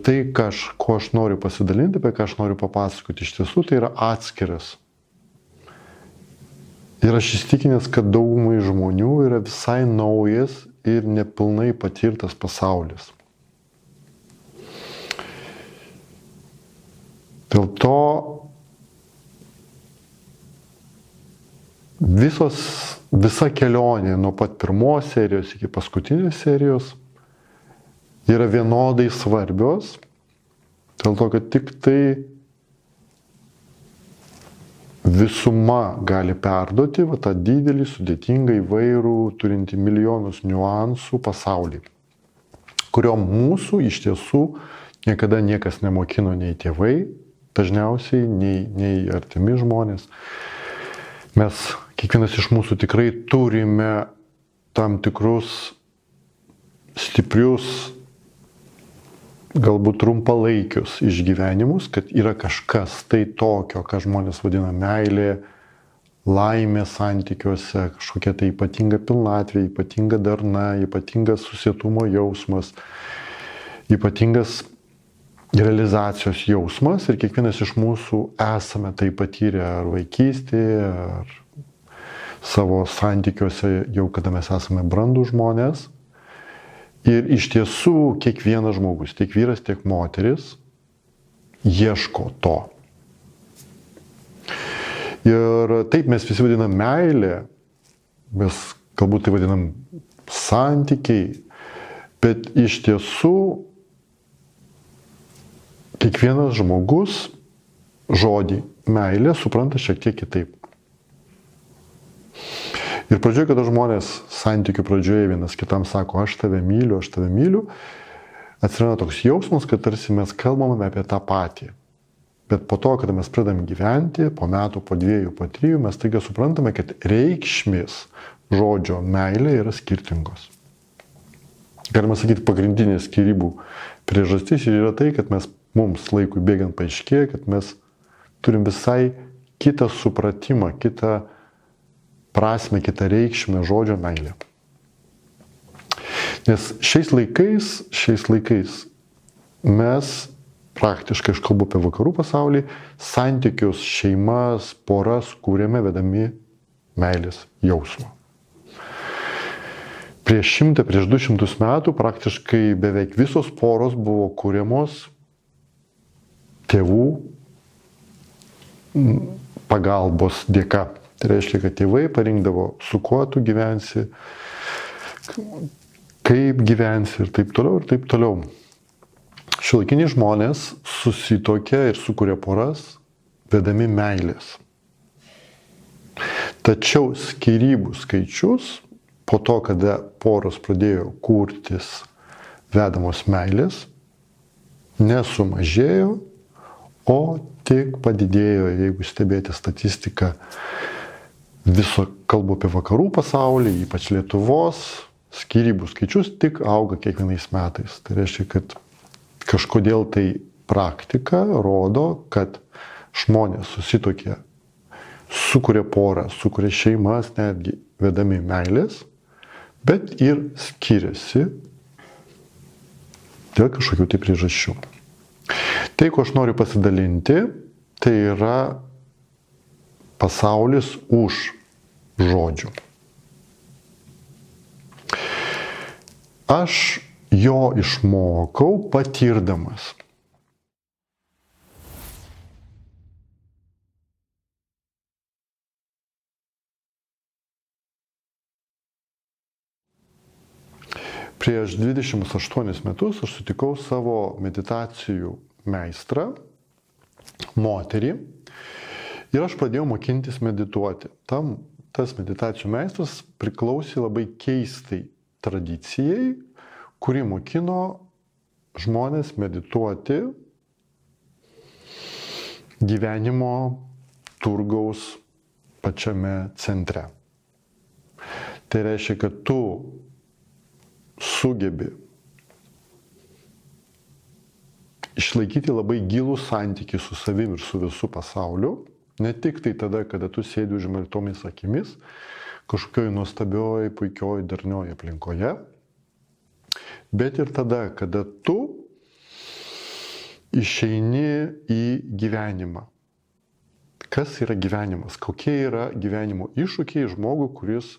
Tai, kuo aš noriu pasidalinti, apie ką aš noriu papasakoti, iš tiesų tai yra atskiras. Ir aš įsitikinęs, kad daugumai žmonių yra visai naujas ir nepilnai patirtas pasaulis. Dėl to visa kelionė nuo pat pirmos serijos iki paskutinės serijos yra vienodai svarbios, dėl to, kad tik tai visuma gali perduoti tą didelį, sudėtingą, įvairų, turintį milijonus niuansų pasaulį, kurio mūsų iš tiesų niekada niekas nemokino, nei tėvai, dažniausiai, nei artimi žmonės. Mes, kiekvienas iš mūsų tikrai turime tam tikrus stiprius, galbūt trumpalaikius išgyvenimus, kad yra kažkas tai tokio, ką žmonės vadina meilė, laimė santykiuose, kažkokia tai ypatinga pilnatvė, ypatinga darna, ypatingas susietumo jausmas, ypatingas realizacijos jausmas ir kiekvienas iš mūsų esame tai patyrę ar vaikystėje, ar savo santykiuose jau kada mes esame brandūs žmonės. Ir iš tiesų kiekvienas žmogus, tiek vyras, tiek moteris, ieško to. Ir taip mes visi vadinam meilė, mes galbūt tai vadinam santykiai, bet iš tiesų kiekvienas žmogus žodį meilė supranta šiek tiek kitaip. Ir pradžioje, kada žmonės santykių pradžioje vienas kitam sako, aš tave myliu, atsiranda toks jausmas, kad tarsi mes kalbame apie tą patį. Bet po to, kada mes pradedam gyventi, po metų, po 2, po 3, mes taiga suprantame, kad reikšmės žodžio meilė yra skirtingos. Galima sakyti, pagrindinė skyrybų priežastis yra tai, kad mums laikui bėgant paaiškėja, kad mes turim visai kitą supratimą, kitą prasme, kitą reikšmę žodžio meilė. Nes šiais laikais mes praktiškai, aš kalbu apie vakarų pasaulį, santykius, šeimas, poras kūrėme vedami meilės jausmo. Prieš 100, prieš 200 metų praktiškai beveik visos poros buvo kūriamos tėvų pagalbos dėka. Tai reiškia, kad tėvai parinkdavo, su kuo tu gyvensi, kaip gyvensi ir taip toliau, ir taip toliau. Šiuolaikiniai žmonės susituokia ir sukuria poras, vedami meilės. Tačiau skyrybų skaičius, po to, kada poros pradėjo kurtis vedamos meilės, nesumažėjo, o tik padidėjo, jeigu stebėti statistiką. Viso kalbu apie vakarų pasaulį, ypač Lietuvos, skyrybų skaičius tik auga kiekvienais metais. Tai reiškia, kad kažkodėl tai praktika rodo, kad žmonės susituokia, sukuria porą, sukuria šeimas, netgi vedami meilės, bet ir skiriasi dėl kažkokių tai priežasčių. Tai, ko aš noriu pasidalinti, tai yra pasaulis už žodžių. Aš jo išmokau patirdamas. Prieš 28 metus aš sutikau savo meditacijų meistrą, moterį, ir aš pradėjau mokintis medituoti. Tas meditacijų meistras priklausė labai keistai tradicijai, kuri mokino žmonės medituoti gyvenimo turgaus pačiame centre. Tai reiškia, kad tu sugebi išlaikyti labai gilų santykį su savim ir su visu pasauliu, ne tik tai tada, kada tu sėdi užmerktomis akimis, kažkokioj nuostabioj, puikioj, darnioj aplinkoje, bet ir tada, kada tu išeini į gyvenimą. Kas yra gyvenimas? Kokie yra gyvenimo iššūkiai žmogui, kuris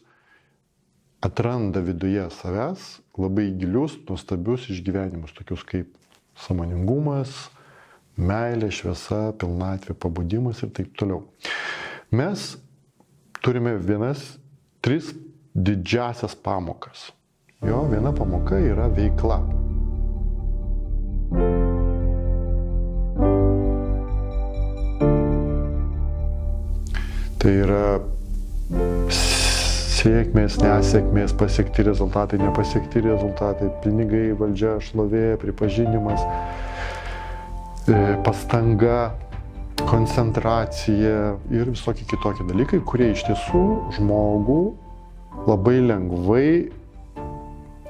atranda viduje savęs labai gilius, nuostabius išgyvenimus, tokius kaip sąmoningumas, meilė, šviesa, pilnatvė, pabudimas ir taip toliau. Mes turime 3 didžiasias pamokas. Jo, viena pamoka yra veikla. Tai yra sėkmės, nesėkmės, pasiekti rezultatai, nepasiekti rezultatai, pinigai, valdžia, šlovė, pripažinimas, pastanga, koncentracija ir visokie kitokie dalykai, kurie iš tiesų žmogų labai lengvai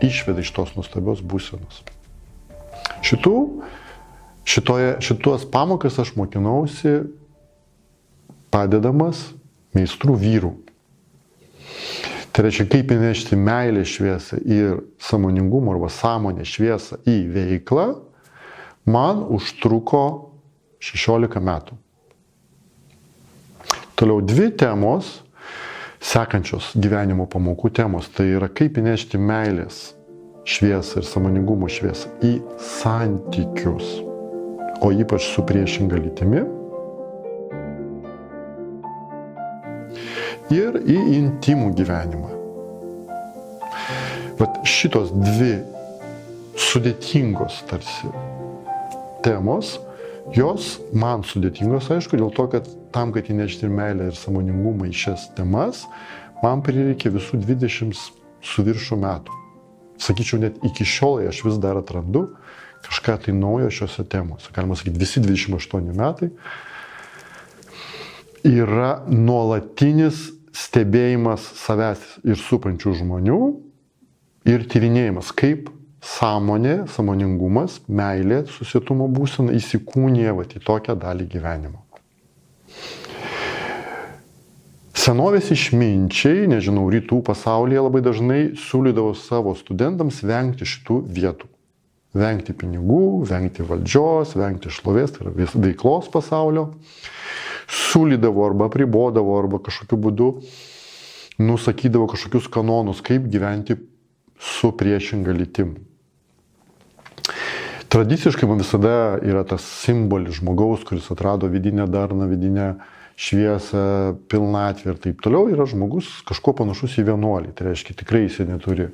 išveda iš tos nuostabios būsenos. Šitos pamokas aš mokinausi padedamas meistrų vyrų. Tai reiškia, kaip įnešti meilę šviesą ir sąmoningumą arba sąmonę šviesą į veiklą, man užtruko 16 metų. Toliau 2 temos, sekančios gyvenimo pamokų temos, tai yra kaip įnešti meilės šviesą ir sąmoningumo šviesą į santykius, o ypač su priešinga lytimi. Ir į intimų gyvenimą. Vat šitos 2 sudėtingos tarsi temos, jos man sudėtingos, aišku, dėl to, kad tam, kad įnešti meilę ir sąmoningumą į šias temas, man prireikė visų 20 su viršų metų. Sakyčiau, net iki šiol aš vis dar atrandu kažką tai naujo šiose temose. Galima sakyti, visi 28 metai yra nuolatinis stebėjimas savęs ir supančių žmonių ir tyrinėjimas, kaip sąmonė, sąmoningumas, meilė, susietumo būsena įsikūnija į tokią dalį gyvenimo. Senovės išminčiai, nežinau, rytų pasaulyje labai dažnai siūlydavo savo studentams vengti šitų vietų. Vengti pinigų, vengti valdžios, vengti šlovės, tai yra veiklos pasaulio. Siūlydavo arba apribodavo, arba kažkokiu būdu nusakydavo kažkokius kanonus, kaip gyventi su priešinga lytim. Tradiciškai man visada yra tas simbolis žmogaus, kuris atrado vidinę darną, vidinę šviesą, pilnatvę ir taip toliau, yra žmogus kažkuo panašus į vienuolį. Tai reiškia, tikrai jisai neturi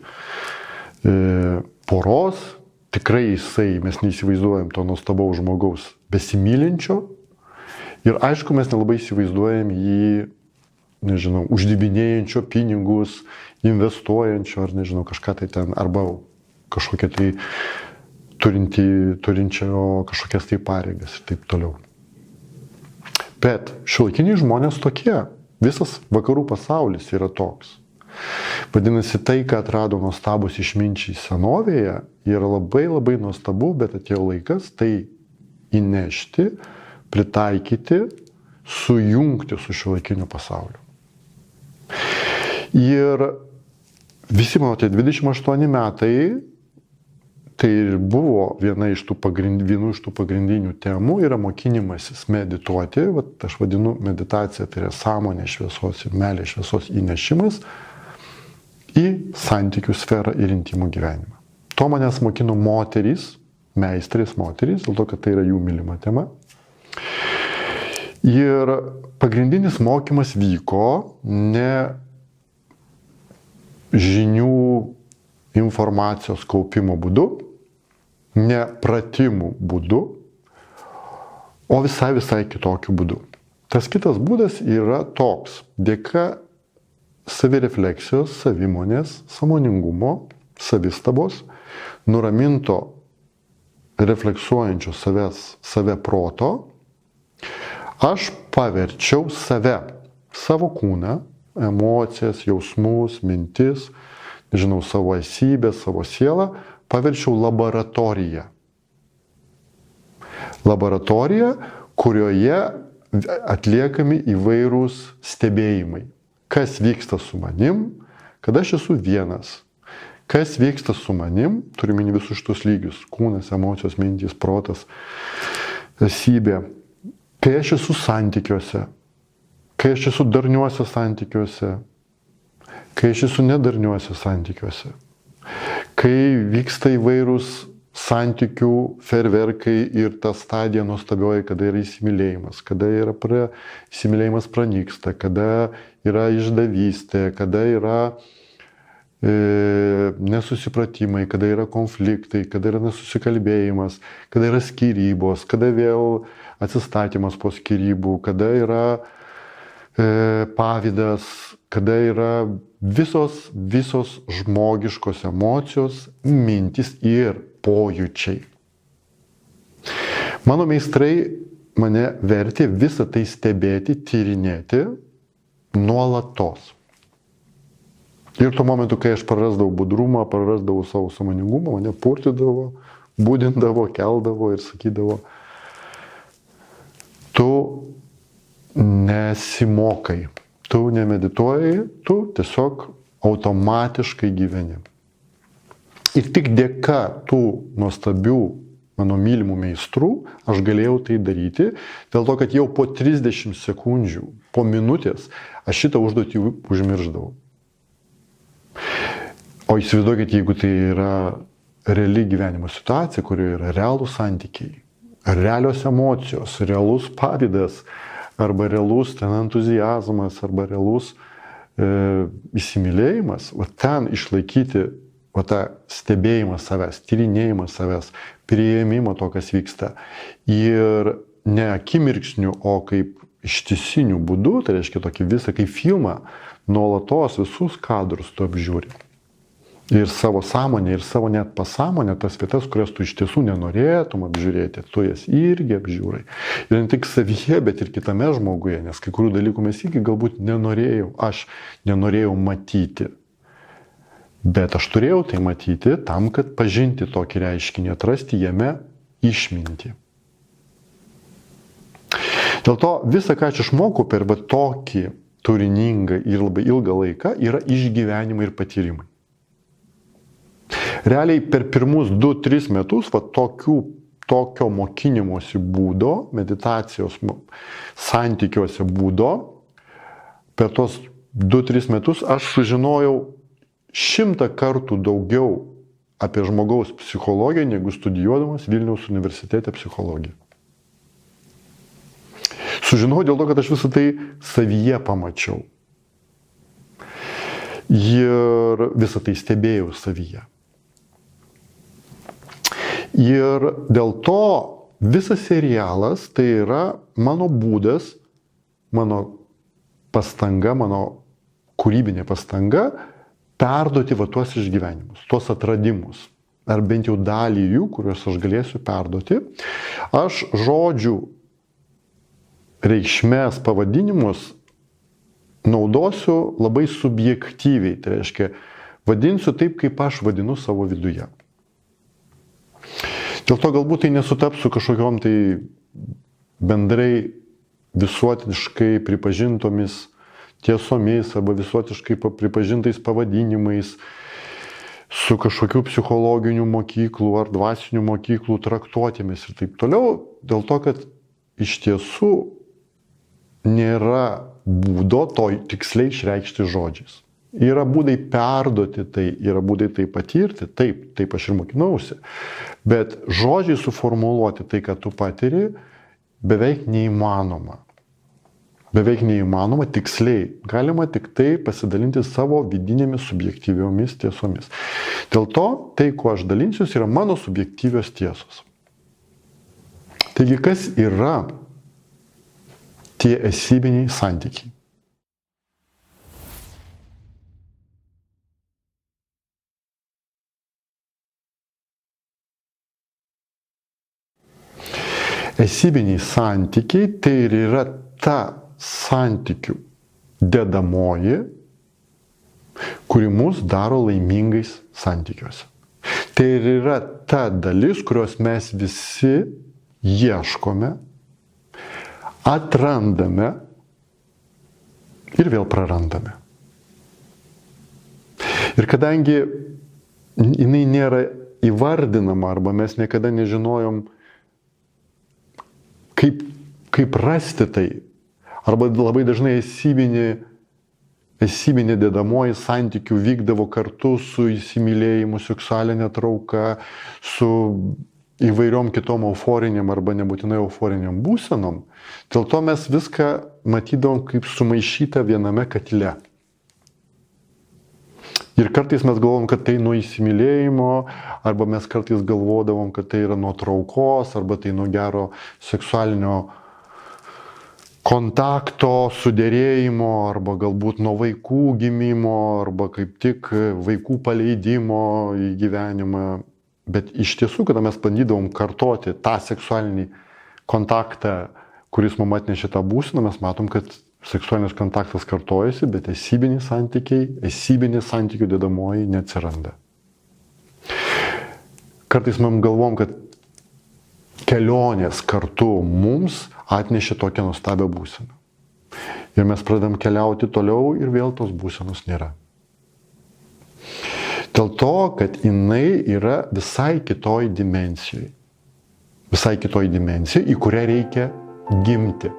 poros, tikrai jisai, mes neįsivaizduojam to nuostabaus žmogaus besimylinčio. Ir aišku, mes nelabai įsivaizduojam jį, nežinau, uždirbinėjančio pinigus, investuojančio, ar nežinau, kažką tai ten, arba kažkokia tai turinčio kažkokias tai pareigas ir taip toliau. Bet šiuolaikiniai žmonės tokie, visas vakarų pasaulis yra toks. Vadinasi, tai, ką atrado nuostabus išminčiai senovėje, yra labai labai nuostabu, bet atėjo laikas tai įnešti, pritaikyti, sujungti su šiuolaikiniu pasauliu. Ir visi mano tie 28 metai, tai ir buvo vienų iš tų pagrindinių temų, yra mokinimasis medituoti, aš vadinu meditacija, tai yra sąmonė šviesos ir meilė šviesos įnešimas į santykių sferą ir intimų gyvenimą. To manęs mokino moterys, meistrės moterys, dėl to, kad tai yra jų mylima tema. Ir pagrindinis mokymas vyko ne žinių informacijos kaupimo būdu, ne pratimų būdu, o visai kitokiu būdu. Tas kitas būdas yra toks, dėka savirefleksijos, savimonės, sąmoningumo, savistabos, nuraminto refleksuojančio save proto, aš paverčiau savo kūną, emocijas, jausmus, mintis, nežinau, savo esybę, savo sielą, paverčiau laboratoriją. Laboratorija, kurioje atliekami įvairūs stebėjimai. Kas vyksta su manim, kada aš esu vienas. Kas vyksta su manim, turime visus šitus lygius. Kūnas, emocijos, mintys, protas. esybė. Kai aš esu santykiuose, kai aš esu darniuose santykiuose, kai aš esu nedarniuose santykiuose, kai vyksta įvairūs santykių ferverkai ir ta stadija nuostabioji, kada yra įsimylėjimas, kada yra įsimylėjimas pranyksta, kada yra išdavystė, kada yra nesusipratimai, kada yra konfliktai, kada yra nesusikalbėjimas, kada yra skyrybos, kada vėl atsistatymas po skyrybų, kada yra pavydas, kada yra visos žmogiškos emocijos, mintis ir pojūčiai. Mano meistrai mane vertė visą tai stebėti, tyrinėti nuolatos. Ir tuo momentu, kai aš prarasdavau budrumą, prarasdavau savo sąmoningumą, mane purtydavo, būdindavo, keldavo ir sakydavo, tu nesimokai, tu nemedituoji, tu tiesiog automatiškai gyveni. Ir tik dėka tų nuostabių mano mylimų meistrų aš galėjau tai daryti, dėl to, kad jau po 30 sekundžių, po minutės aš šitą užduotį užmirždavau. O įsivaizduokit, jeigu tai yra reali gyvenimo situacija, kurioje yra realūs santykiai, realios emocijos, realus pavydas, arba realus ten entuziazmas, arba realus įsimylėjimas, o ten išlaikyti o tą stebėjimą savęs, tyrinėjimą savęs, priėmimą to, kas vyksta. Ir ne akimirksniu, o kaip ištisiniu būdu, tai reiškia tokį visą kaip filmą, nuolatos visus kadrus tu apžiūri. Ir savo sąmonę, ir savo net pasąmonę, tas vietas, kurias tu iš tiesų nenorėtum apžiūrėti, tu jas irgi apžiūrai. Ir ne tik savyje, bet ir kitame žmoguje, nes kai kurių dalykų mes irgi galbūt aš nenorėjau matyti. Bet aš turėjau tai matyti tam, kad pažinti tokį reiškinį, atrasti jame išmintį. Dėl to visą, ką aš išmokau per tokį turiningą ir labai ilgą laiką, yra išgyvenimai ir patyrimai. Realiai per pirmus 2-3 metus tokio mokinimosi būdo, meditacijos santykiuose būdo, per tos 2-3 metus aš sužinojau 100 kartų daugiau apie žmogaus psichologiją, negu studijuodamas Vilniaus universitete psichologiją. Sužinojau dėl to, kad aš visą tai savyje pamačiau. Ir visą tai stebėjau savyje. Ir dėl to visas serialas tai yra mano būdas, mano pastanga, mano kūrybinė pastanga perduoti tuos išgyvenimus, tuos atradimus, ar bent jau dalį jų, kuriuos aš galėsiu perduoti. Aš žodžių reikšmės pavadinimus naudosiu labai subjektyviai, tai reiškia, vadinsiu taip, kaip aš vadinu savo viduje. Dėl to galbūt tai nesutaps su kažkokiom tai bendrai visuotiškai pripažintomis tiesomis arba visuotiškai pripažintais pavadinimais, su kažkokių psichologinių mokyklų ar dvasinių mokyklų traktuotėmis ir taip toliau, dėl to, kad iš tiesų nėra būdo to tiksliai išreikšti žodžiais. Yra būdai perduoti tai, yra būdai tai patirti, taip aš ir mokinausi, bet žodžiai suformuluoti tai, ką tu patiri, beveik neįmanoma. Beveik neįmanoma tiksliai. Galima tik tai pasidalinti savo vidinėmis subjektyviomis tiesomis. Dėl to, tai, kuo aš dalinsiuosi, yra mano subjektyvios tiesos. Taigi, kas yra tie esybiniai santykiai? Esybiniai santykiai tai ir yra ta santykių dedamoji, kuri mus daro laimingais santykiuose. Tai ir yra ta dalis, kurios mes visi ieškome, atrandame ir vėl prarandame. Ir kadangi jinai nėra įvardinama arba mes niekada nežinojom, kaip rasti tai. Arba labai dažnai esybinė dedamoji santykių vykdavo kartu su įsimylėjimu, seksualinė trauka, su įvairiom kitom euforiniam arba nebūtinai euforiniam būsenom. Dėl to mes viską matydavom kaip sumaišytą viename katile. Ir kartais mes galvom, kad tai nuo įsimylėjimo, arba mes kartais galvodavom, kad tai yra nuo traukos, arba tai nuo gero seksualinio kontakto, suderėjimo, arba galbūt nuo vaikų gimimo, arba kaip tik vaikų paleidimo į gyvenimą. Bet iš tiesų, kada mes bandydavom kartoti tą seksualinį kontaktą, kuris mums atnešė tą būseną, mes matom, kad seksualinis kontaktas kartojasi, bet esybinė santykių dedamoji neatsiranda. Kartais mes galvom, kad kelionės kartu mums atnešė tokią nuostabią būseną. Ir mes pradedam keliauti toliau ir vėl tos būsenos nėra. Dėl to, kad jinai yra visai kitoj dimensijoj. Visai kitoj dimensijoj, į kurią reikia gimti.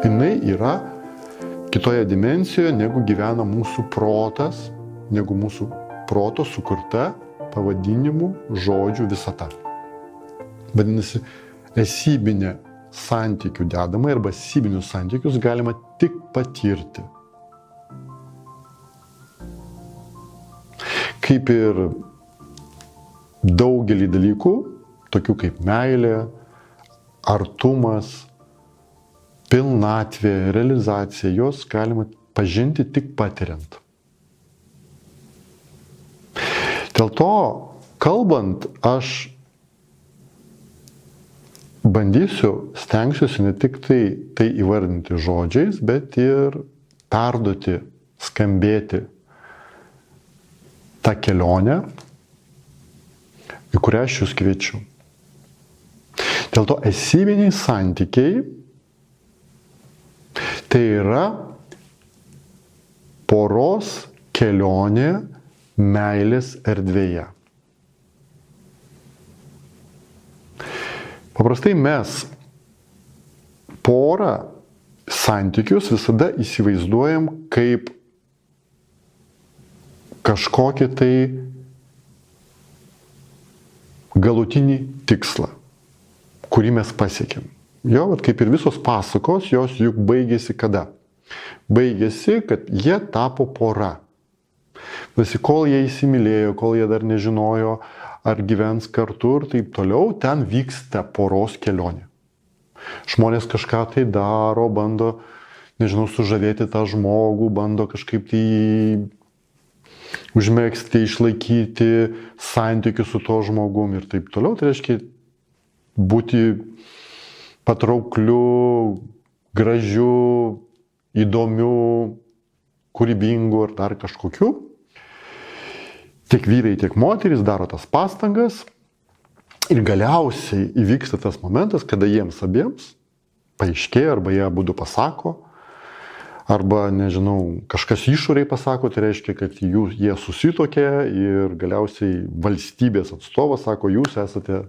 Jinai yra kitoje dimensijoje, negu gyvena mūsų protas, negu mūsų proto sukurta pavadinimu žodžių visata. Vadinasi, esybinė santykių dedama arba esybinius santykius galima tik patirti. Kaip ir daugelį dalykų, tokių kaip meilė, artumas, pilnatvė, realizacija, jos galima pažinti tik patiriant. Dėl to, kalbant, aš stengsiuosi ne tik tai įvardinti žodžiais, bet ir perduoti, skambėti tą kelionę, į kurią aš jūs kviečiu. Dėl to esybiniai santykiai tai yra poros kelionė meilės erdvėje. Paprastai mes porą santykius visada įsivaizduojam kaip kažkokį tai galutinį tikslą, kurį mes pasiekėm. Jo, kaip ir visos pasakos, jos juk baigėsi kada? Baigėsi, kad jie tapo pora. Visi, kol jie įsimylėjo, kol jie dar nežinojo, ar gyvens kartu ir taip toliau, ten vyksta poros kelionė. Žmonės kažką tai daro, bando, sužavėti tą žmogų, bando kažkaip tai užmegzti, išlaikyti santykius su tuo žmogum ir taip toliau. Tai reiškia būti patraukliu, gražiu, įdomiu, kūrybingu ar dar kažkokiu. Tiek vyrai, tiek moterys daro tas pastangas ir galiausiai įvyksta tas momentas, kada jiems abiems paaiškėja, arba jie abudu pasako, arba, kažkas išoriai pasako, tai reiškia, kad jie susituokė ir galiausiai valstybės atstovas sako, jūs esate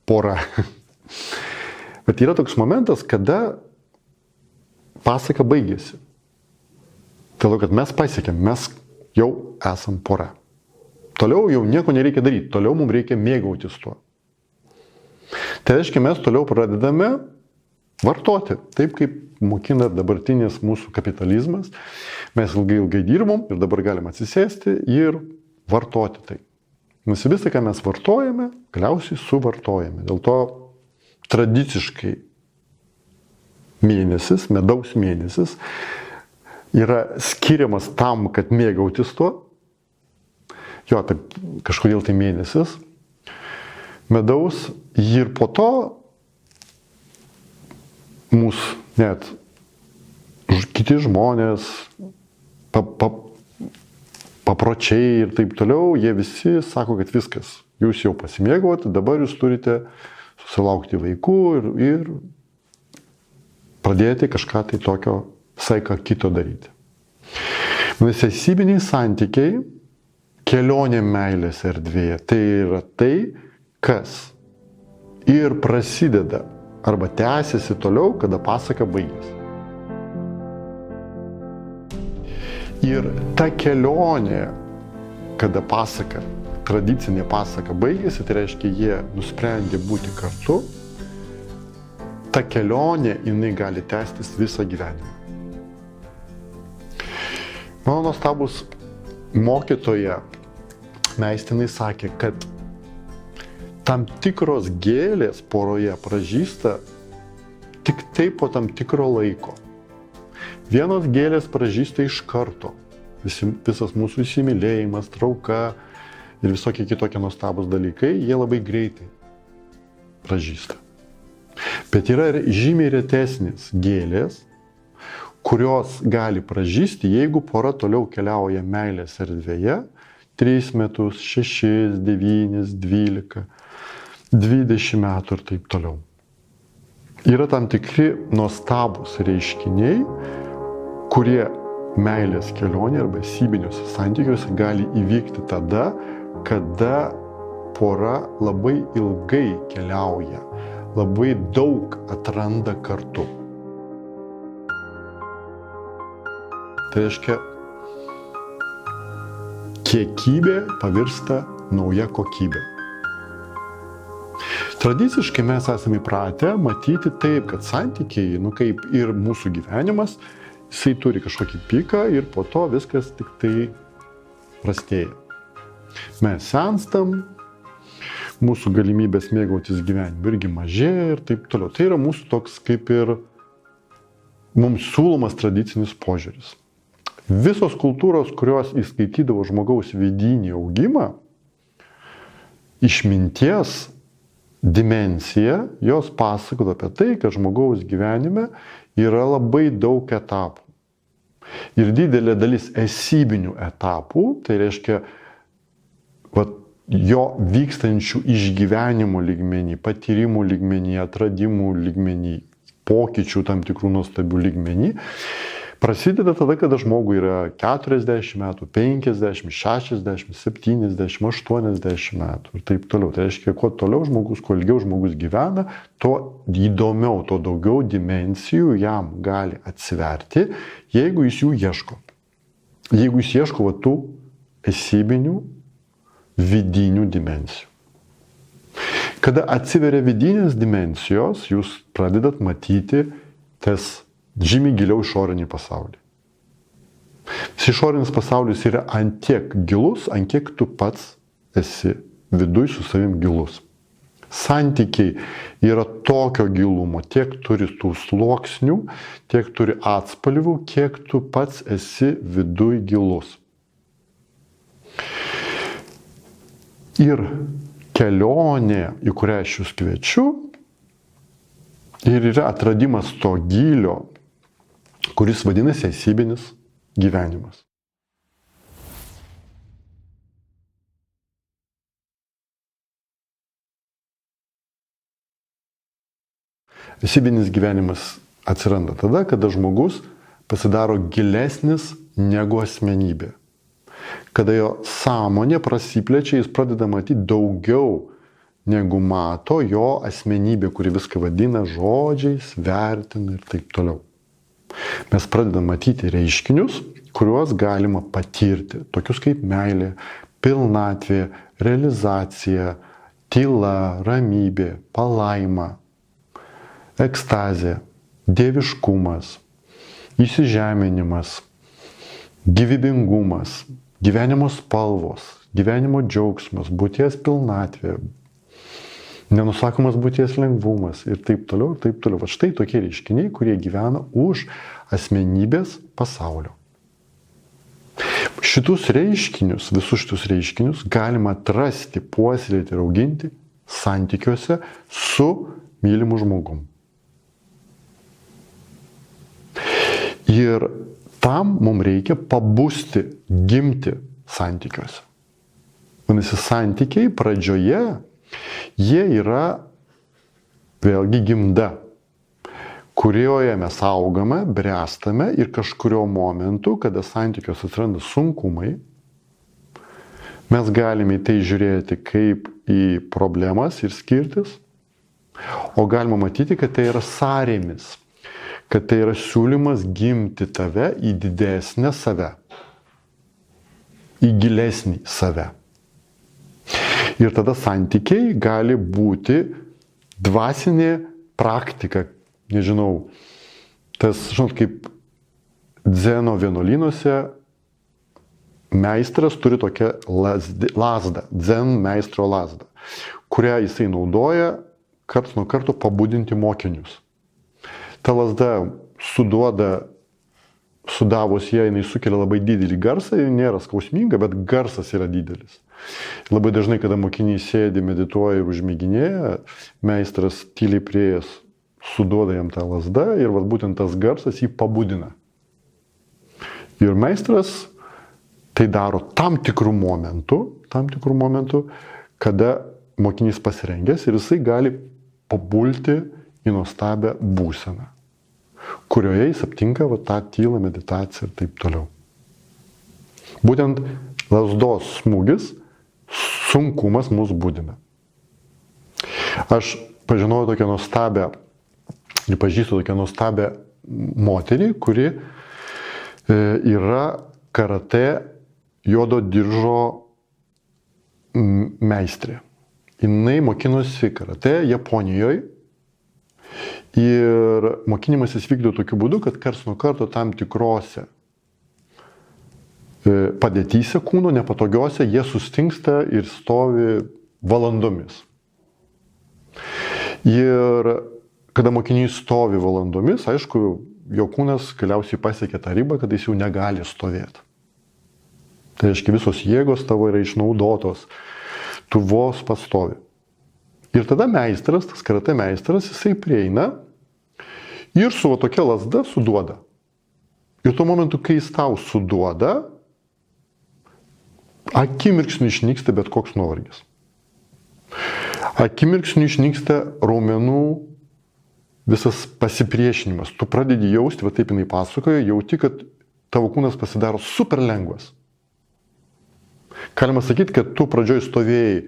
pora. Bet yra toks momentas, kada pasaka baigėsi. Tai kad mes pasiekėm, mes jau esam pora. Toliau jau nieko nereikia daryti, toliau mums reikia mėgautis tuo. Tai reiškia, mes toliau pradedame vartoti, taip kaip mokina dabartinis mūsų kapitalizmas. Mes ilgai dirbom ir dabar galim atsisėsti ir vartoti tai. Nes visą, ką mes vartojame, galiausiai suvartojame. Dėl to tradiciškai medaus mėnesis yra skiriamas tam, kad mėgautis tuo. Jo, taip kažkodėl tai mėnesis medaus ir po to mūsų net kiti žmonės, papročiai ir taip toliau, jie visi sako, kad viskas, jūs jau pasimėgavote, dabar jūs turite susilaukti vaikų ir pradėti kažką tai tokio visai ką kito daryti. Nes esybiniai santykiai kelionė meilės erdvėje. Tai yra tai, kas ir prasideda arba tęsiasi toliau, kada pasaka baigėsi. Ir ta kelionė, kada pasaka, tradicinė pasaka baigėsi, tai reiškia, jie nusprendė būti kartu, ta kelionė, jinai gali tęstis visą gyvenimą. Mano nuostabus mokytoja meistinai sakė, kad tam tikros gėlės poroje pražysta tik taip po tam tikro laiko. Vienos gėlės pražysta iš karto. Visas mūsų įsimylėjimas, trauka ir visokie kitokie nuostabus dalykai, jie labai greitai pražysta. Bet yra ir žymiai retesnės gėlės, kurios gali pražysti, jeigu pora toliau keliauja meilės erdvėje 3 metus, 6, 9, 12, 20 metų ir taip toliau. Yra tam tikri nuostabūs reiškiniai, kurie meilės kelionė arba esybiniuose santykiuose gali įvykti tada, kada pora labai ilgai keliauja, labai daug atranda kartu. Tai reiškia, kiekybė pavirsta nauja kokybė. Tradiciškai mes esame įpratę matyti taip, kad santykiai, kaip ir mūsų gyvenimas, jisai turi kažkokį piką ir po to viskas tik tai prastėja. Mes senstam, mūsų galimybės mėgautis gyvenimu irgi mažėja ir taip toliau. Tai yra mūsų toks kaip ir mums siūlomas tradicinis požiūris. Visos kultūros, kurios įskaitydavo žmogaus vidinį augimą, išminties dimensiją, jos pasakoja apie tai, kad žmogaus gyvenime yra labai daug etapų. Ir didelė dalis esybinių etapų, tai reiškia jo vykstančių išgyvenimo lygmenį, patyrimų lygmenį, atradimų lygmenį, pokyčių tam tikrų nuostabių lygmenį, prasideda tada, kada žmogui yra 40 metų, 50, 60, 70, 80 metų ir taip toliau. Tai reiškia, kuo toliau žmogus, kuo ilgiau žmogus gyvena, tuo įdomiau, tuo daugiau dimensijų jam gali atsiverti, jeigu jis jų ieško. Jeigu jis ieško tų esybinių, vidinių dimensijų. Kada atsiveria vidinės dimensijos, jūs pradedat matyti tas žymiai giliau išorinį pasaulį. Išorinis pasaulis yra ant tiek gilus, ant kiek tu pats esi viduj su savim gilus. Santykiai yra tokio gilumo, tiek turi tų sluoksnių, tiek turi atspalvių, kiek tu pats esi viduj gilus. Ir kelionė, į kurią aš jūs kviečiu, ir yra atradimas to gylio, kuris vadinasi esybinis gyvenimas. Esybinis gyvenimas atsiranda tada, kada žmogus pasidaro gilesnis negu asmenybė. Kada jo sąmonė prasiplečia, jis pradeda matyti daugiau negu mato jo asmenybė, kuri viską vadina žodžiais, vertina ir taip toliau. Mes pradedame matyti reiškinius, kuriuos galima patirti, tokius kaip meilė, pilnatvė, realizacija, tyla, ramybė, palaima, ekstazė, dieviškumas, įsižeminimas, gyvybingumas, gyvenimo spalvos, gyvenimo džiaugsmas, būties pilnatvė, nenusakomas būties lengvumas ir taip toliau, ir taip toliau. Štai tokie reiškiniai, kurie gyvena už asmenybės pasaulio. Visus šitus reiškinius galima atrasti, puoselėti ir auginti santykiuose su mylimu žmogum. Ir tam mums reikia pabusti, gimti santykiuose. Vadinasi, santykiai pradžioje, jie yra vėlgi gimda, kurioje mes augame, bręstame ir kažkurio momentu, kada santykiuose atsiranda sunkumai, Mes galime į tai žiūrėti kaip į problemas ir skirtis, o galima matyti, kad tai yra sąrėmis, kad tai yra siūlymas gimti tave į didesnę save, į gilesnį save. Ir tada santykiai gali būti dvasinė praktika, nežinau, tas, žinot, kaip dzeno vienuolynuose meistras turi tokią lazdą, dzen meistro lazdą, kurią jisai naudoja karts nuo karto pabudinti mokinius. Ta lazda sudavus ją, jinai sukelia labai didelį garsą, ji nėra skausminga, bet garsas yra didelis. Labai dažnai, kada mokiniai sėdi, medituoja ir užmiginėja, meistras tyliai prieėjęs suduoda jam tą lazdą ir būtent tas garsas jį pabudina. Ir meistras tai daro tam tikrų momentų, kada mokinys pasirengęs ir jisai gali pabulti į nuostabią būseną, kurioje jis aptinka tą tylą, meditaciją ir taip toliau. Būtent lazdos smūgis, sunkumas mus budina. Aš pažinojau tokią nuostabią ir pažįstu tokią nuostabią moterį, kuri yra karate juodo diržo meistrė. Jinai mokinosi karate Japonijoje ir mokinimasis vykdo tokiu būdu, kad karts nuo karto tam tikrose padėtyse kūno nepatogiose jie sustingsta ir stovi valandomis. Ir kada mokinys stovi valandomis, aišku, jo kūnas galiausiai pasiekia tą ribą, kad jis jau negali stovėti. Tai reiškia, visos jėgos tavo yra išnaudotos, tu vos pastovi. Ir tada meistras, tas karate meistras, jisai prieina ir su tokia lazda suduoda. Ir tuo momentu, kai jis tau suduoda, akimirksniu išnyksta bet koks nuovargis. Akimirksniu išnyksta raumenų visas pasipriešinimas. Tu pradedi jausti, va taip jinai pasakoja, jauti, kad tavo kūnas pasidaro super lengvas. Galima sakyti, kad tu pradžioj stovėjai,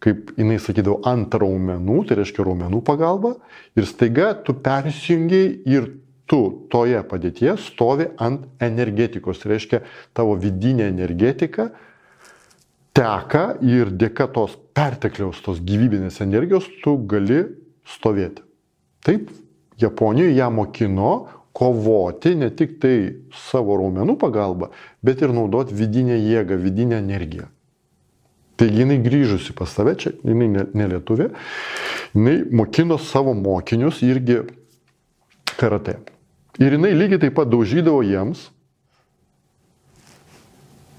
kaip jinai sakydavo, ant raumenų, tai reiškia raumenų pagalba, ir staiga tu persijungiai ir tu toje padėtyje stovi ant energetikos. Tai reiškia, tavo vidinė energetika teka ir dėka tos pertekliaus, tos gyvybinės energijos tu gali stovėti. Taip, Japonijoje ją mokino kovoti ne tik tai savo raumenų pagalba, bet ir naudoti vidinę jėgą, vidinę energiją. Taigi jinai grįžusi pas save, čia jinai ne lietuvė, jinai mokino savo mokinius irgi karate. Ir jinai lygiai taip pat daužydavo jiems,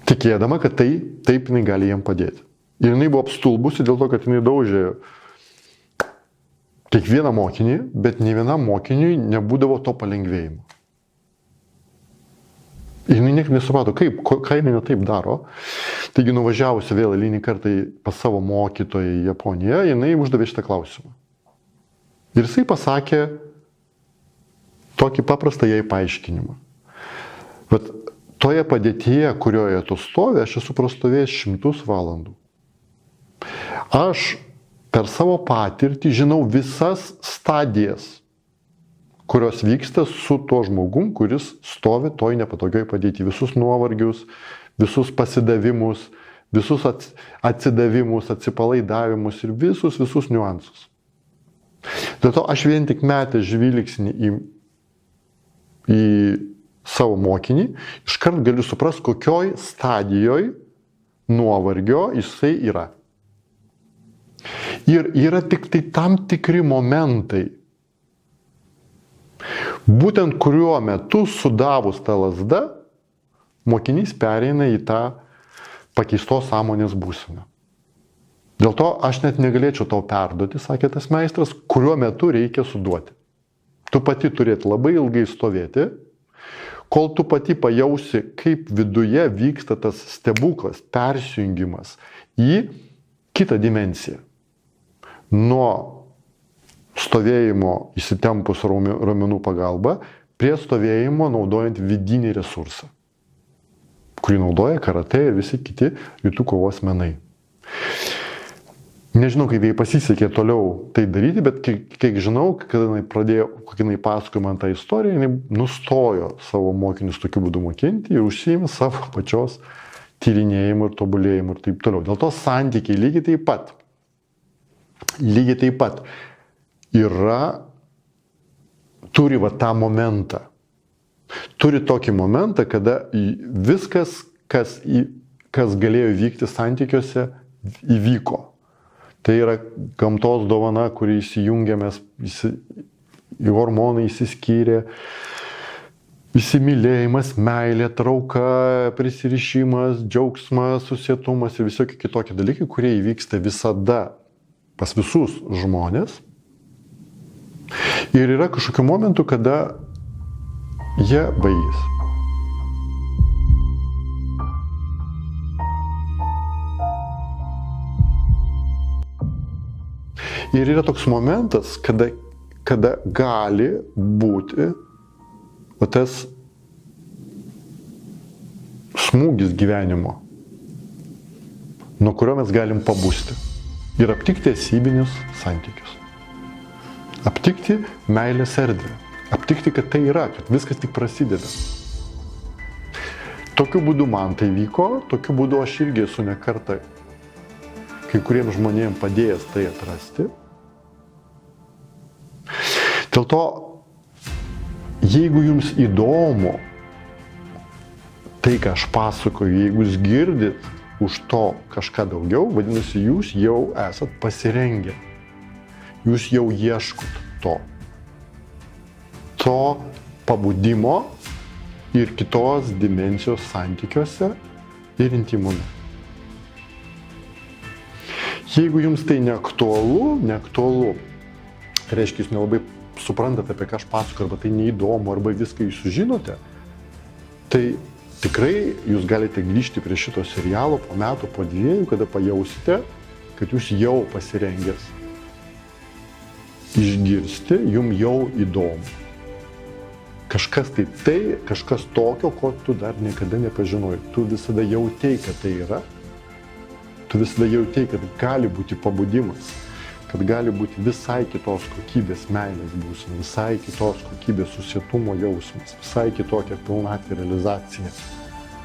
tikėdama, kad taip jinai gali jiem padėti. Ir jinai buvo apstulbusi dėl to, kad jinai daužė kiekvieną mokinį, bet ne vienam mokiniui nebūdavo to palengvėjimo. Ir jinai niekaip nesuprato, ką jinai taip daro. Taigi nuvažiavusi vėl eilinį kartą pas savo mokytoją į Japoniją, jinai uždavė šitą klausimą. Ir jisai pasakė tokį paprastą jai paaiškinimą. Bet toje padėtyje, kurioje tu stovi, aš esu prastovėjęs 100 valandų. Aš per savo patirtį žinau visas stadijas, kurios vyksta su tuo žmogum, kuris stovi toj nepatogioj padėtyje. Visus nuovargius, visus pasidavimus, visus atsidavimus, atsipalaidavimus ir visus niuansus. Dėl to aš vien tik metę žvilgsnį į savo mokinį, iškart galiu suprasti, kokioj stadijoj nuovargio jisai yra. Ir yra tik tai tam tikri momentai, būtent kuriuo metu sudavus tą lazdą, mokinys pereina į tą pakeistos sąmonės būseną. Dėl to aš net negalėčiau tau perduoti, sakė tas meistras, kuriuo metu reikia suduoti. Tu pati turėti labai ilgai stovėti, kol tu pati pajausi, kaip viduje vyksta tas stebuklas, persijungimas į kitą dimensiją. Nuo stovėjimo įsitempus raumenų pagalba prie stovėjimo naudojant vidinį resursą, kurį naudoja karate ir visi kiti rytų kovos menai. Nežinau, kaip jai pasisekė toliau tai daryti, bet kiek žinau, kai jinai pasakojo man tą istoriją, jinai nustojo savo mokinius tokiu būdu mokinti ir užsiėmė savo pačios tyrinėjimu ir tobulėjimu ir taip toliau. Dėl to santykiai lygiai taip pat turi va tą momentą. Turi tokį momentą, kada viskas, kas galėjo vykti santykiuose, įvyko. Tai yra gamtos dovana, kurį įsijungėmės, hormonai įsiskyrė, įsimylėjimas, meilė, trauka, prisirišimas, džiaugsmas, susietumas ir visokie kitokie dalykai, kurie įvyksta visada pas visus žmonės. Ir yra kažkokiu momentu, kada jie baigėsi. Ir yra toks momentas, kada gali būti tas smūgis gyvenimo, nuo kurio mes galim pabusti ir aptikti esybinius santykius. Aptikti meilės erdvę. Aptikti, kad tai yra, kad viskas tik prasideda. Tokiu būdu man tai vyko, tokiu būdu aš irgi esu ne kartą kai kuriems žmonėms padėjęs tai atrasti. Dėl to, jeigu jums įdomu tai, ką aš pasakoju, jeigu jūs girdit už to kažką daugiau, vadinasi, jūs jau esat pasirengę. Jūs jau ieškot to pabudimo ir kitos dimensijos santykiuose ir intimume. Jeigu jums tai neaktualu, tai reiškia, jūs nelabai suprantate, apie ką aš pasakoju, arba tai neįdomu, arba viską jūs sužinote, tai tikrai jūs galite grįžti prie šito serialo po metų, po 2, kada pajausite, kad jūs jau pasirengęs išgirsti, jums jau įdomu. Kažkas kažkas tokio, ko tu dar niekada nepažinojai. Tu visada jautei, kad tai yra. Tu visada jautei, kad gali būti pabudimas, kad gali būti visai kitos kokybės meilės būsena, visai kitos kokybės susietumo jausmas, visai kitokia pilnatvė realizacija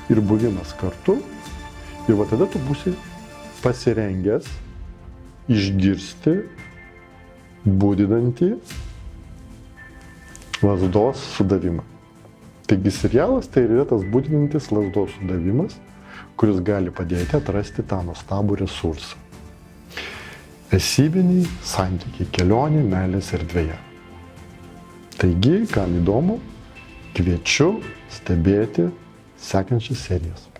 ir buvimas kartu. Ir va tada tu būsi pasirengęs išgirsti budinantį lazdos sudavimą. Taigi serialas tai yra tas budinantis lazdos sudavimas, kuris gali padėti atrasti tą nuostabų resursą. Esybiniai santykiai, kelionė meilės erdvėje. Taigi, kam įdomu, kviečiu stebėti sekančias serijas.